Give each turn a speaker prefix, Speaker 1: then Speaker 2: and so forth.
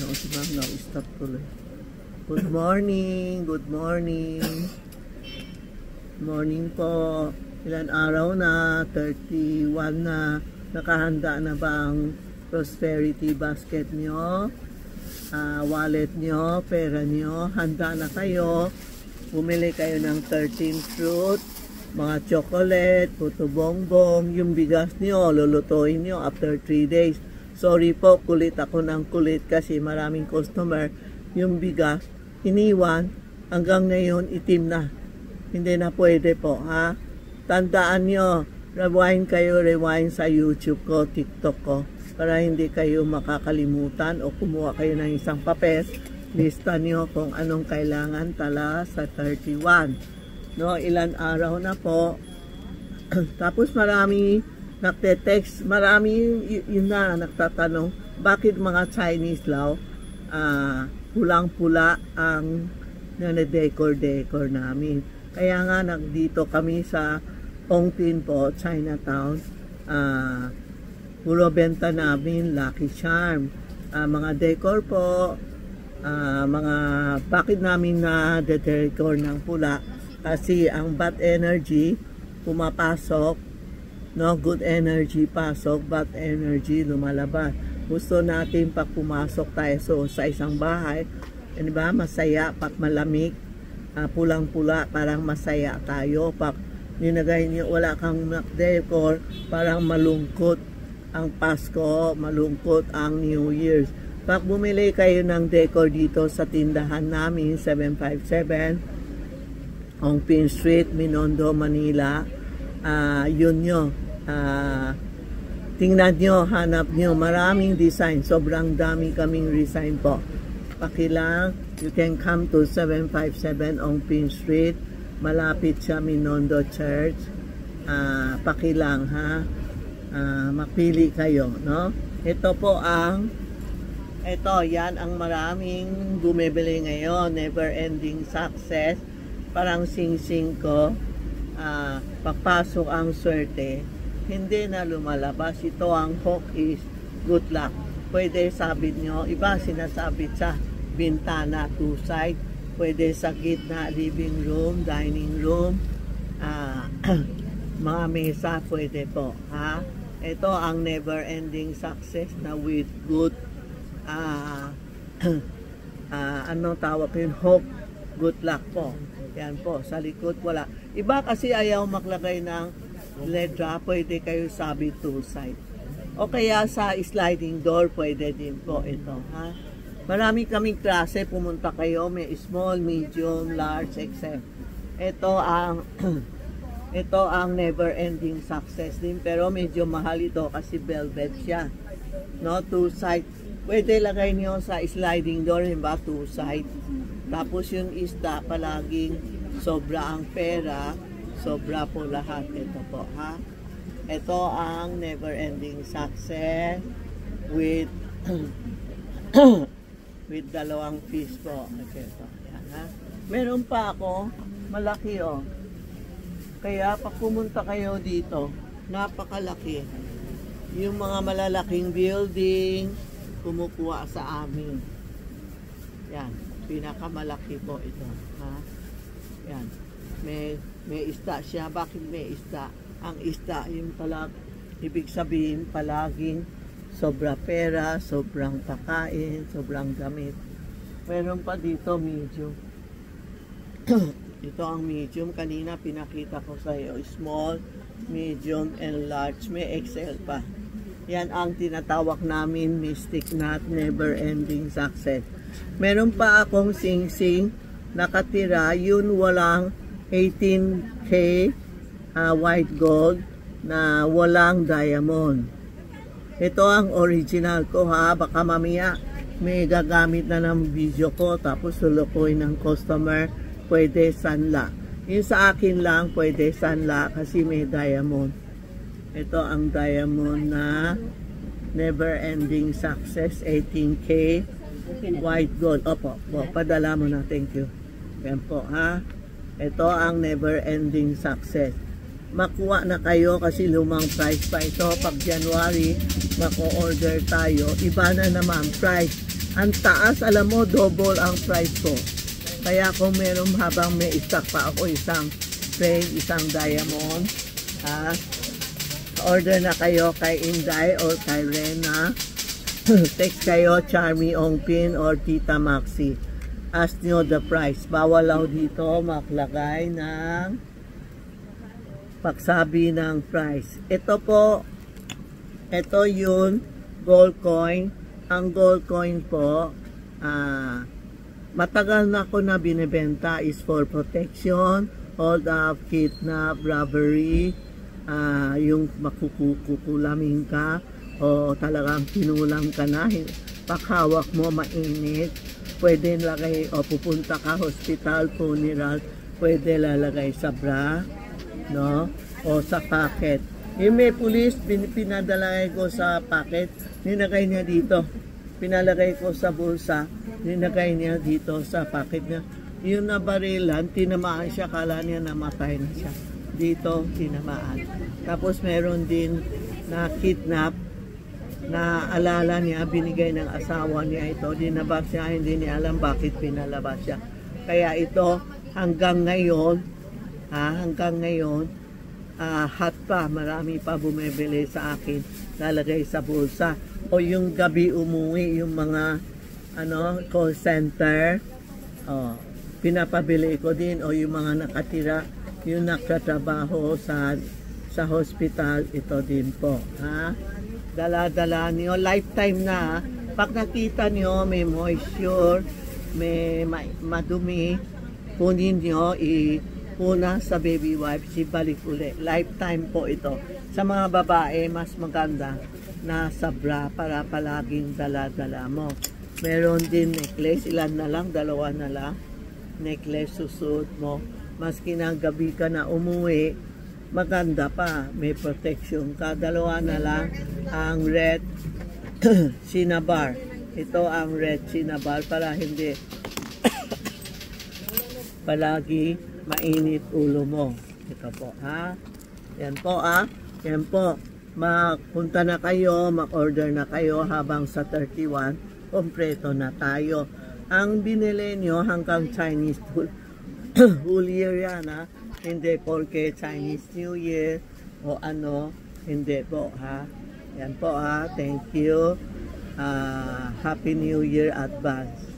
Speaker 1: No, si ma'am, stop tuloy. Good morning, good morning. Morning po. Ilan araw na, 31 na. Nakahanda na ba ang prosperity basket nyo? Wallet nyo, pera nyo, handa na kayo. Bumili kayo ng 13 fruit, mga chocolate, puto bongbong, yung bigas nyo, lulutuin nyo after 3 days. Sorry po, kulit ako ng kulit kasi maraming customer. Yung bigas, iniwan, hanggang ngayon itim na. Hindi na pwede po, ha? Tandaan nyo, rewind kayo, rewind sa YouTube ko, TikTok ko, para hindi kayo makakalimutan o kumuha kayo ng isang papel. Lista nyo kung anong kailangan tala sa 31. No, ilan araw na po. Tapos marami nagte-text, marami yun na nagtatanong, bakit mga Chinese law pulang-pula ang nane-decor namin. Kaya nga nagdito kami sa Ongpin po, Chinatown. Puro benta namin Lucky Charm. Mga decor po, bakit namin na-decor ng pula? Kasi ang bad energy pumapasok, no, good energy pasok, bad energy lumalabas. Gusto natin pag pumasok tayo sa isang bahay, di ba, masaya, pag malamig, pulang-pula, parang masaya tayo. Pag ninagay niyo, wala kang decor, parang malungkot ang Pasko, malungkot ang New Year's. Pag bumili kayo ng decor dito sa tindahan namin, 757 Ongpin Street, Binondo, Manila, yun nyo. Tingnan nyo, hanap nyo, maraming design, sobrang dami kaming design po. Pakilang, you can come to 757 Ongpin Street, malapit sa Binondo Church. Pakilang, ha, mapili kayo, no? Ito po yan ang maraming bumibili ngayon, never ending success, parang sing-sing ko. Pagpasok ang swerte, hindi na lumalabas. Ito ang hook is good luck. Pwede sabit nyo, iba sinasabit sa bintana, two side, pwede sa gitna, living room, dining room, mga mesa, pwede po, ha? Ito ang never ending success na with good ano tawag yun, hook, good luck po. Yan po, sa likod wala. Iba kasi ayaw maglagay ng ledra, pwede kayo sabit two side. O kaya sa sliding door, pwede din po ito, ha? Marami kaming klase, pumunta kayo, may small, medium, large, etc. Ito ang never ending success din, pero medyo mahal ito kasi velvet siya. No, two side. Pwede lagay niyo sa sliding door, diba? Two side. Tapos yung isda palaging sobra ang pera, sobra po lahat. Ito po, ha? Ito ang never ending success with with dalawang fish po. Okay, ito. Yan, ha? Meron pa ako, malaki, oh. Kaya pag pumunta kayo dito, napakalaki. Yung mga malalaking building, kumukuha sa amin. Yan. Pinakamalaki po ito, ha? Yan. May isda siya. Bakit may isda? Ang isda, yung ibig sabihin, palaging sobra pera, sobrang pakain, sobrang gamit. Meron pa dito, medium. Ito ang medium. Kanina pinakita ko sa iyo. Small, medium, and large. May XL pa. Yan ang tinatawag namin mystic knot, never ending success. Meron pa akong sing-sing nakatira, yun walang 18K white gold na walang diamond. Ito ang original ko, ha. Baka mamaya may gagamit na ng video ko tapos lulukoy ng customer, pwede sanla. Yung sa akin lang pwede sanla kasi may diamond. Ito ang diamond na never ending success, 18K white gold. Opo, padala mo na, thank you. Yan po, ha. Ito ang never ending success. Makuha na kayo kasi lumang price pa ito. Pag January, mako-order tayo. Iba na naman price. Ang taas, alam mo, double ang price ko. Kaya kung meron habang may stock pa ako, isang frame, isang diamond, order na kayo kay Inday or kay Rena. Text kayo, Charmy Ongpin or Tita Maxi. Ask nyo the price. Bawal lang dito maglagay ng pagsabi ng price. Ito po, ito yun, gold coin. Ang gold coin po, matagal na ako na binibenta, is for protection, hold up, kidnap, robbery, yung makukulamin ka, o talagang pinulang ka na, paghawak mo mainit, pwede lagay, o pupunta ka hospital, funeral, pwede lalagay sa bra, no? O sa packet. Yung may pulis, pinadalagay ko sa packet, ninagay niya dito. Pinalagay ko sa bulsa, ninagay niya dito sa packet niya. Yung nabarilan, tinamaan siya, kala niya namatay na siya. Dito, tinamaan. Tapos meron din na kidnap, na alala niya, binigay ng asawa niya ito. Dinabak siya, hindi niya alam bakit pinalabas siya. Kaya ito, hanggang ngayon, hot pa, marami pa bumibili sa akin, lalagay sa bulsa. O yung gabi umuwi, yung mga call center, pinapabili ko din. O yung mga nakatira, yung nakatrabaho sa hospital, ito din po. Dala-dala niyo, lifetime na. Pag nakita niyo may moisture, may madumi, kunin niyo, una sa baby wipes, ibalik uli. Lifetime po ito. Sa mga babae, mas maganda na sa bra para palaging dala-dala mo. Meron din necklace, ilan na lang, 2 na lang. Necklace susuot mo. Maski na gabi ka na umuwi, maganda pa, may protection ka. 2 na lang ang red cinnabar. Ito ang red cinnabar para hindi palagi mainit ulo mo. Ito po, Yan po, Yan po. Mapunta na kayo, mag-order na kayo habang sa 31, kompleto na tayo. Ang binili nyo hanggang Chinese whole year yan, Hindi porque Chinese New Year o hindi po, Yan po, Thank you. Happy New Year advance.